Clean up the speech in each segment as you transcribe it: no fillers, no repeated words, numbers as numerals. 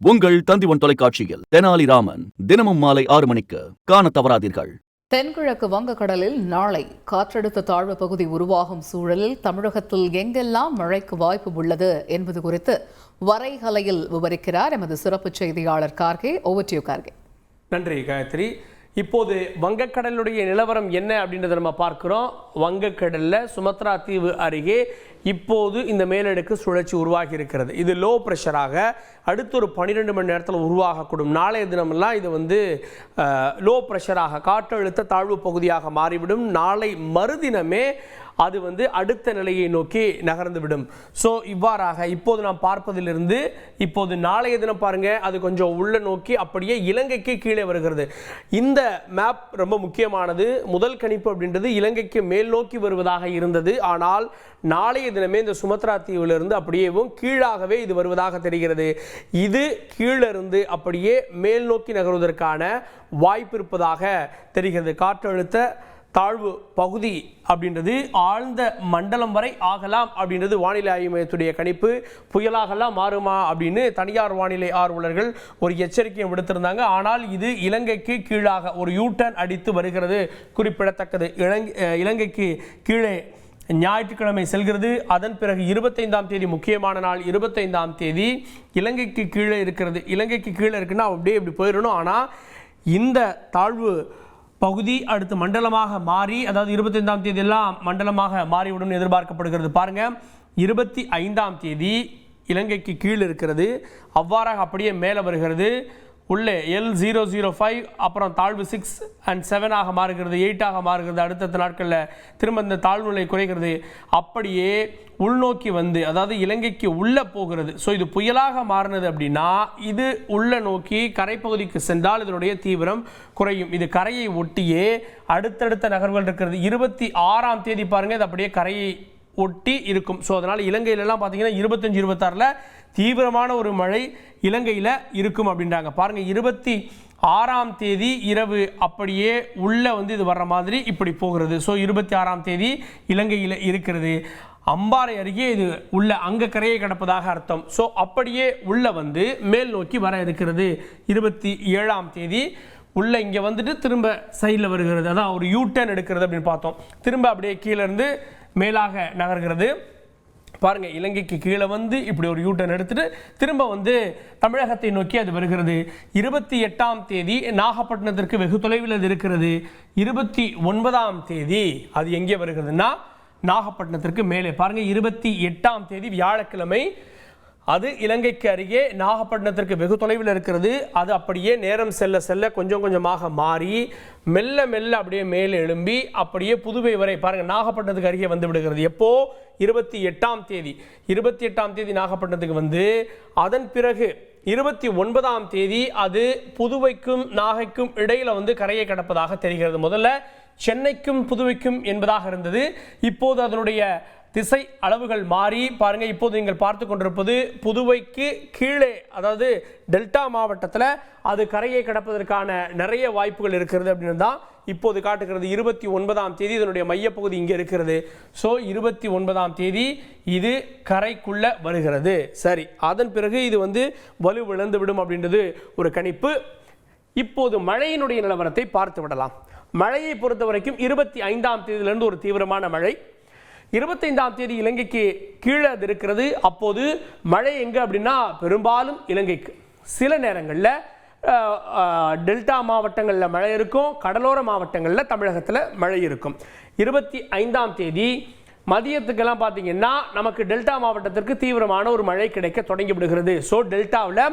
உங்கள் தந்திவன் தொலைக்காட்சியில் தெனாலிராமன் தினமும் மாலை 6 மணிக்கு காண தவறாதீர்கள். தென்கிழக்கு வங்கக்கடலில் நாளை காற்றழுத்த தாழ்வு பகுதி உருவாகும் சூழலில் தமிழகத்தில் எங்கெல்லாம் மழைக்கு வாய்ப்பு உள்ளது என்பது குறித்து வரைகலையில் விவரிக்கிறார் எமது சிறப்பு செய்தியாளர் Kharge. Over to you Kharge. நன்றி காயத்ரி. இப்போது வங்கக்கடலுடைய நிலவரம் என்ன அப்படின்றத நம்ம பார்க்கிறோம். வங்கக்கடலில் சுமத்ரா தீவு அருகே இப்போது இந்த மேலடுக்கு சுழற்சி உருவாகி இருக்கிறது. இது லோ ப்ரெஷராக அடுத்த ஒரு 12 மணி நேரத்தில் உருவாகக்கூடும். நாளைய தினமெல்லாம் இது லோ ப்ரெஷராக காற்றழுத்த தாழ்வு பகுதியாக மாறிவிடும். நாளை மறுதினமே அது அடுத்த நிலையை நோக்கி நகர்ந்துவிடும். ஸோ இவ்வாறாக இப்போது நாம் பார்ப்பதிலிருந்து இப்போது நாளைய தினம் பாருங்க, அது கொஞ்சம் உள்ள நோக்கி அப்படியே இலங்கைக்கு கீழே வருகிறது. இந்த மேப் ரொம்ப முக்கியமானது. முதல் கணிப்பு அப்படின்றது இலங்கைக்கு மேல் நோக்கி வருவதாக இருந்தது. ஆனால் நாளைய தினமே இந்த சுமத்ரா தீவிலிருந்து அப்படியேவும் கீழாகவே இது வருவதாக தெரிகிறது. இது கீழிருந்து அப்படியே மேல் நோக்கி நகர்வதற்கான வாய்ப்பு இருப்பதாக தெரிகிறது. காற்றழுத்த தாழ்வு பகுதி அப்படின்றது ஆழ்ந்த மண்டலம் வரை ஆகலாம் அப்படின்றது வானிலை ஆய்வு மையத்துடைய கணிப்பு. புயலாகலாம் மாறுமா அப்படின்னு தனியார் வானிலை ஆர்வலர்கள் ஒரு எச்சரிக்கையை விடுத்திருந்தாங்க. ஆனால் இது இலங்கைக்கு கீழாக ஒரு யூட்டர்ன் அடித்து வருகிறது, குறிப்பிடத்தக்கது. இலங்கைக்கு கீழே ஞாயிற்றுக்கிழமை செல்கிறது. அதன் பிறகு 25ஆம் தேதி முக்கியமான நாள். 25ஆம் தேதி இலங்கைக்கு கீழே இருக்கிறது. இலங்கைக்கு கீழே இருக்குன்னா அப்படியே இப்படி போயிடணும். ஆனால் இந்த தாழ்வு பகுதி அடுத்து மண்டலமாக மாறி, அதாவது 25ஆம் தேதி எல்லாம் மண்டலமாக மாறிவிடும் எதிர்பார்க்கப்படுகிறது. பாருங்க, 25ஆம் தேதி இலங்கைக்கு கீழ் இருக்கிறது, அவ்வாறாக அப்படியே மேலே வருகிறது. உள்ளே L005 அப்புறம் தாழ்வு 6 and 7 ஆக மாறுகிறது, 8 மாறுகிறது. அடுத்தடுத்த நாட்களில் திரும்ப இந்த தாழ்வு நிலை குறைகிறது. அப்படியே உள்நோக்கி அதாவது இலங்கைக்கு உள்ளே போகிறது. ஸோ இது புயலாக மாறினது அப்படின்னா இது உள்ள நோக்கி கரைப்பகுதிக்கு சென்றால் இதனுடைய தீவிரம் குறையும். இது கரையை ஒட்டியே அடுத்தடுத்த நகர்வுகள் இருக்கிறது. 26ஆம் தேதி பாருங்கள், இது அப்படியே கரையை ஒட்டி இருக்கும். ஸோ அதனால் இலங்கையிலலாம் பார்த்தீங்கன்னா 25, 26 தீவிரமான ஒரு மழை இலங்கையில் இருக்கும் அப்படின்றாங்க. பாருங்கள், 26ஆம் தேதி இரவு அப்படியே உள்ள இது வர்ற மாதிரி இப்படி போகிறது. ஸோ 26ஆம் தேதி இலங்கையில் இருக்கிறது. அம்பாறை அருகே இது உள்ள அங்க கரையை கடப்பதாக அர்த்தம். ஸோ அப்படியே உள்ள மேல் நோக்கி வர இருக்கிறது. 27ஆம் தேதி உள்ள இங்கே திரும்ப சைடில் வருகிறது. அதான் ஒரு யூட்டர்ன் எடுக்கிறது அப்படின்னு பார்த்தோம். திரும்ப அப்படியே கீழே இருந்து மேலாக நகர்கிறது. பாருங்க, இலங்கைக்கு கீழே இப்படி ஒரு யூட்டர்ன் எடுத்துட்டு திரும்ப தமிழகத்தை நோக்கி அது வருகிறது. 28ஆம் தேதி நாகப்பட்டினத்திற்கு வெகு தொலைவில் அது இருக்கிறது. 29ஆம் தேதி அது எங்கே வருகிறதுன்னா நாகப்பட்டினத்திற்கு மேலே. பாருங்க, 28ஆம் தேதி வியாழக்கிழமை அது இலங்கைக்கு அருகே நாகப்பட்டினத்திற்கு வெகு தொலைவில் இருக்கிறது. அது அப்படியே நேரம் செல்ல செல்ல கொஞ்சம் கொஞ்சமாக மாறி மெல்ல மெல்ல அப்படியே மேலே எழும்பி அப்படியே புதுவை வரை பாருங்க நாகப்பட்டினத்துக்கு அருகே விடுகிறது. எப்போ? 28ஆம் தேதி. 28ஆம் தேதி நாகப்பட்டினத்துக்கு அதன் பிறகு 29ஆம் தேதி அது புதுவைக்கும் நாகைக்கும் இடையில கரையை கடப்பதாக தெரிகிறது. முதல்ல சென்னைக்கும் புதுவைக்கும் என்பதாக இருந்தது. இப்போது அதனுடைய திசை அளவுகள் மாறி பாருங்க, இப்போது நீங்கள் பார்த்து கொண்டிருப்பது புதுவைக்கு கீழே, அதாவது டெல்டா மாவட்டத்தில் அது கரையை கடப்பதற்கான நிறைய வாய்ப்புகள் இருக்கிறது அப்படின்னு தான் இப்போது காட்டுகிறது. 29ஆம் தேதி இதனுடைய மையப்பகுதி இங்கே இருக்கிறது. ஸோ 29ஆம் தேதி இது கரைக்குள்ள வருகிறது. சரி, அதன் பிறகு இது வலுவிழந்து விடும் அப்படின்றது ஒரு கணிப்பு. இப்போது மழையினுடைய நிலவரத்தை பார்த்து விடலாம். மழையை பொறுத்த வரைக்கும் 25ஆம் தேதியிலிருந்து ஒரு தீவிரமான மழை. 25ஆம் தேதி இலங்கைக்கு கீழே அது இருக்கிறது. அப்போது மழை எங்கே அப்படின்னா பெரும்பாலும் இலங்கைக்கு, சில நேரங்களில் டெல்டா மாவட்டங்களில் மழை இருக்கும், கடலோர மாவட்டங்களில் தமிழகத்தில் மழை இருக்கும். 25ஆம் தேதி மதியத்துக்கெல்லாம் பார்த்தீங்கன்னா நமக்கு டெல்டா மாவட்டத்திற்கு தீவிரமான ஒரு மழை கிடைக்க தொடங்கி விடுகிறது. ஸோ டெல்டாவில்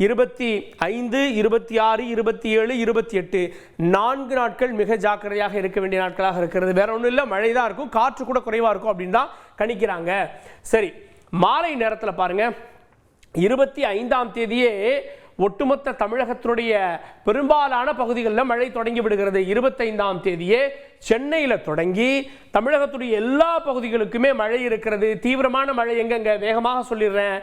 25, 26, 27, 28 4 நாட்கள் மிக ஜாக்கிரதையாக இருக்க வேண்டிய நாட்களாக இருக்கிறது. வேற ஒன்றும் இல்லை, மழை தான் இருக்கும், காற்று கூட குறைவாக இருக்கும் அப்படின்னு தான் கணிக்கிறாங்க. சரி, மாலை நேரத்தில் பாருங்க, 25ஆம் தேதியே ஒட்டுமொத்த தமிழகத்தினுடைய பெரும்பாலான பகுதிகளில் மழை தொடங்கி விடுகிறது. 25ஆம் தேதியே சென்னையில் தொடங்கி தமிழகத்துடைய எல்லா பகுதிகளுக்குமே மழை இருக்கிறது. தீவிரமான மழை எங்கெங்க வேகமாக சொல்லிடுறேன்.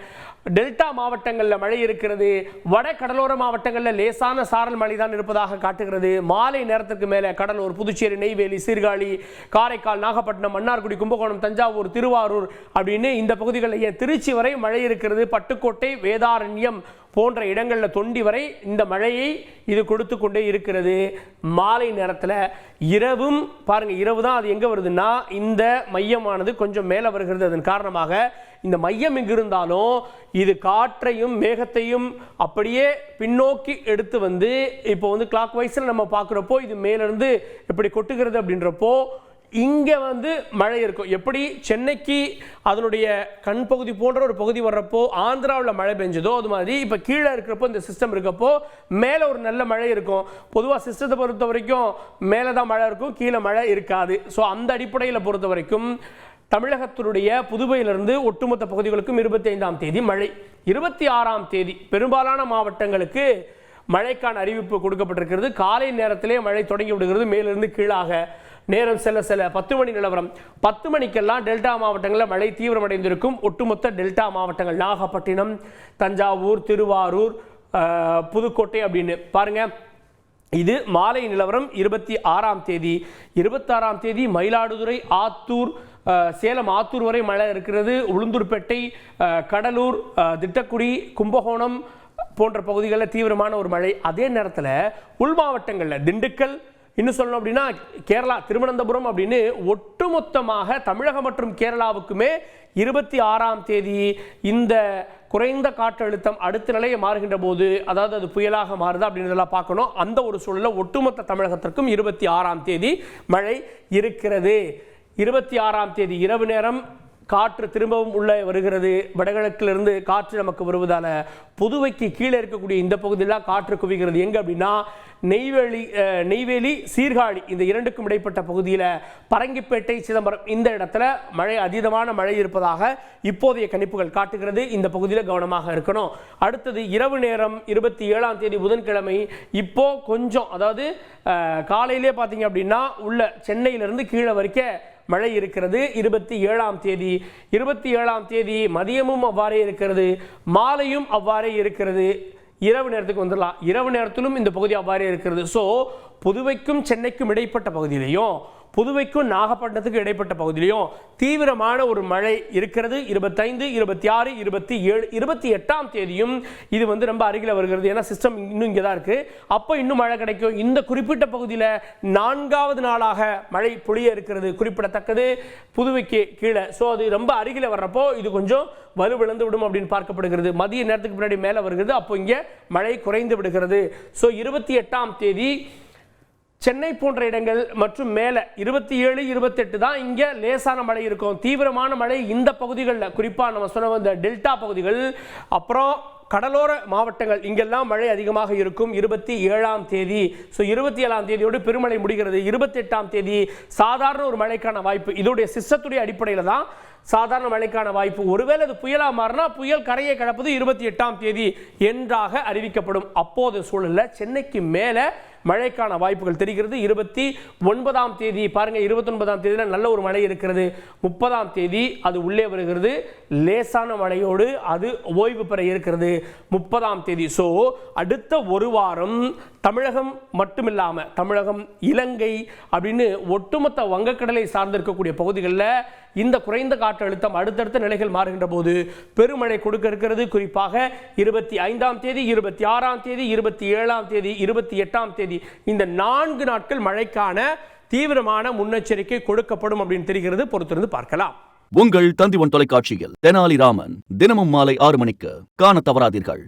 டெல்டா மாவட்டங்களில் மழை இருக்கிறது. வட கடலோர மாவட்டங்களில் லேசான சாரல் மழை தான் இருப்பதாக காட்டுகிறது. மாலை நேரத்துக்கு மேலே கடலூர், புதுச்சேரி, நெய்வேலி, சீர்காழி, காரைக்கால், நாகப்பட்டினம், மன்னார்குடி, கும்பகோணம், தஞ்சாவூர், திருவாரூர் அப்படின்னு இந்த பகுதிகளில் திருச்சி வரை மழை இருக்கிறது. பட்டுக்கோட்டை, வேதாரண்யம், போன்ற இடங்களில் தொண்டி வரை இந்த மழையை இது கொடுத்து கொண்டே இருக்கிறது. மாலை நேரத்தில் இரவும் பாருங்க, இரவு தான் அது எங்கே வருதுன்னா இந்த மையமானது கொஞ்சம் மேலே வருகிறது. அதன் காரணமாக இந்த மையம் எங்கு இருந்தாலும் இது காற்றையும் மேகத்தையும் அப்படியே பின்னோக்கி எடுத்து வந்து இப்போ வந்து கிளாக் வைஸில் நம்ம பார்க்குறப்போ இது மேலிருந்து இப்படி கொட்டுகிறது. அப்படின்றப்போ இங்கே வந்து மழை இருக்கும். எப்படி சென்னைக்கு அதனுடைய கண் பகுதி போன்ற ஒரு பகுதி வர்றப்போ ஆந்திராவில் மழை பெஞ்சதோ அது மாதிரி இப்போ கீழே இருக்கிறப்போ இந்த சிஸ்டம் இருக்கப்போ மேலே ஒரு நல்ல மழை இருக்கும். பொதுவாக சிஸ்டத்தை பொறுத்த வரைக்கும் மேலே தான் மழை இருக்கும், கீழே மழை இருக்காது. ஸோ அந்த அடிப்படையில் பொறுத்த வரைக்கும் தமிழகத்தினுடைய புதுவையிலிருந்து ஒட்டுமொத்த பகுதிகளுக்கும் 25ஆம் தேதி மழை, 26ஆம் தேதி பெரும்பாலான மாவட்டங்களுக்கு மழைக்கான அறிவிப்பு கொடுக்கப்பட்டிருக்கிறது. காலை நேரத்திலே மழை தொடங்கி விடுகிறது. மேலிருந்து கீழாக நேரம் செல்ல 10 மணி நிலவரம். 10 மணிக்கெல்லாம் டெல்டா மாவட்டங்களில் மழை தீவிரமடைந்திருக்கும். ஒட்டுமொத்த டெல்டா மாவட்டங்கள் நாகப்பட்டினம், தஞ்சாவூர், திருவாரூர், புதுக்கோட்டை அப்படின்னு பாருங்க. இது மாலை நிலவரம் 26ஆம் தேதி. 26ஆம் தேதி மயிலாடுதுறை, ஆத்தூர், சேலம் ஆத்தூர் வரை மழை இருக்கிறது. உளுந்தூர்பேட்டை, கடலூர், திட்டக்குடி, கும்பகோணம் போன்ற பகுதிகளில் தீவிரமான ஒரு மழை. அதே நேரத்தில் உள் மாவட்டங்களில் திண்டுக்கல், இன்னும் சொல்லணும் அப்படின்னா கேரளா, திருவனந்தபுரம் அப்படின்னு ஒட்டுமொத்தமாக தமிழகம் மற்றும் கேரளாவுக்குமே 26ஆம் தேதி இந்த குறைந்த காற்றழுத்தம் அடுத்த நிலையை மாறுகின்ற போது, அதாவது அது புயலாக மாறுது அப்படின்றதெல்லாம் பார்க்கணும். அந்த ஒரு சூழலில் ஒட்டுமொத்த தமிழகத்திற்கும் 26ஆம் தேதி மழை இருக்கிறது. 26ஆம் தேதி இரவு நேரம் காற்று திரும்பவும் உள்ளே வருகிறது. வடகிழக்கிலிருந்து காற்று நமக்கு வருவதால புதுவைக்கு கீழே இருக்கக்கூடிய இந்த பகுதியில் காற்று குவிகிறது. எங்கே அப்படின்னா நெய்வேலி, சீர்காழி இந்த இரண்டுக்கும் இடைப்பட்ட பகுதியில், பரங்கிப்பேட்டை, சிதம்பரம் இந்த இடத்துல மழை, அதீதமான மழை இருப்பதாக இப்போதைய கணிப்புகள் காட்டுகிறது. இந்த பகுதியில் கவனமாக இருக்கணும். அடுத்தது இரவு நேரம் 27ஆம் தேதி புதன்கிழமை. இப்போ கொஞ்சம், அதாவது காலையிலே பார்த்தீங்க அப்படின்னா உள்ள சென்னையிலிருந்து கீழே வரைக்கும் மழை இருக்கிறது. 27ஆம் தேதி 27ஆம் தேதி மதியமும் அவ்வாறே இருக்கிறது, மாலையும் அவ்வாறே இருக்கிறது. இரவு நேரத்துக்கு வந்துடலாம். இரவு நேரத்திலும் இந்த பகுதி அவ்வாறே இருக்கிறது. ஸோ புதுவைக்கும் சென்னைக்கும் இடைப்பட்ட பகுதியிலையும் புதுவைக்கும் நாகப்பட்டினத்துக்கு இடைப்பட்ட பகுதியிலையும் தீவிரமான ஒரு மழை இருக்கிறது. 25, 26, 27, 28ஆம் தேதியும் இது வந்து ரொம்ப அருகில் வருகிறது. ஏன்னா சிஸ்டம் இன்னும் இங்கே தான் இருக்குது. அப்போ இன்னும் மழை கிடைக்கும். இந்த குறிப்பிட்ட பகுதியில் 4வது நாளாக மழை பொழிய இருக்கிறது, குறிப்பிடத்தக்கது புதுவைக்கு கீழே. ஸோ அது ரொம்ப அருகில் வர்றப்போ இது கொஞ்சம் வலுவிழந்து விடும் அப்படின்னு பார்க்கப்படுகிறது. மதிய நேரத்துக்கு பின்னாடி மேலே வருகிறது, அப்போ இங்கே மழை குறைந்து விடுகிறது. ஸோ 28ஆம் தேதி சென்னை போன்ற இடங்கள் மற்றும் மேலே 27, 28 தான் இங்கே லேசான மழை இருக்கும். தீவிரமான மழை இந்த பகுதிகளில், குறிப்பாக நம்ம சொன்ன இந்த டெல்டா பகுதிகள், அப்புறம் கடலோர மாவட்டங்கள் இங்கெல்லாம் மழை அதிகமாக இருக்கும். 27ஆம் தேதி. ஸோ 27ஆம் தேதியோடு பெருமழை முடிகிறது. 28ஆம் தேதி சாதாரண ஒரு மழைக்கான வாய்ப்பு. இதோடைய சிஸ்டத்துடைய அடிப்படையில் தான் சாதாரண மழைக்கான வாய்ப்பு. ஒருவேளை அது புயலாக மாறினா புயல் கரையை கடப்பது 28ஆம் தேதி என்றாக அறிவிக்கப்படும். அப்போது சூழலில் சென்னைக்கு மேலே மழைக்கான வாய்ப்புகள் தெரிகிறது. 29ஆம் தேதி பாருங்க, 29ஆம் தேதியில் நல்ல ஒரு மழை இருக்கிறது. 30ஆம் தேதி அது உள்ளே வருகிறது, லேசான மழையோடு அது ஓய்வு பெற இருக்கிறது 30ஆம் தேதி. ஸோ அடுத்த ஒரு வாரம் தமிழகம் மட்டுமில்லாமல் தமிழகம், இலங்கை அப்படின்னு ஒட்டுமொத்த வங்கக்கடலை சார்ந்திருக்கக்கூடிய பகுதிகளில் இந்த குறைந்த காற்றழுத்தம் அடுத்தடுத்த நிலைகள் மாறுகின்ற போது பெருமழை கொடுக்க இருக்கிறது. குறிப்பாக 25ஆம் தேதி, 26ஆம் தேதி, 27ஆம் தேதி, 28ஆம் தேதி இந்த 4 நாட்கள் மழைக்கான தீவிரமான முன்னெச்சரிக்கை கொடுக்கப்படும் அப்படின்னு தெரிகிறது. பொறுத்திருந்து பார்க்கலாம். உங்கள் தந்தி ஒன் தொலைக்காட்சியில் தெனாலிராமன் தினமும் மாலை 6 மணிக்கு காண தவறாதீர்கள்.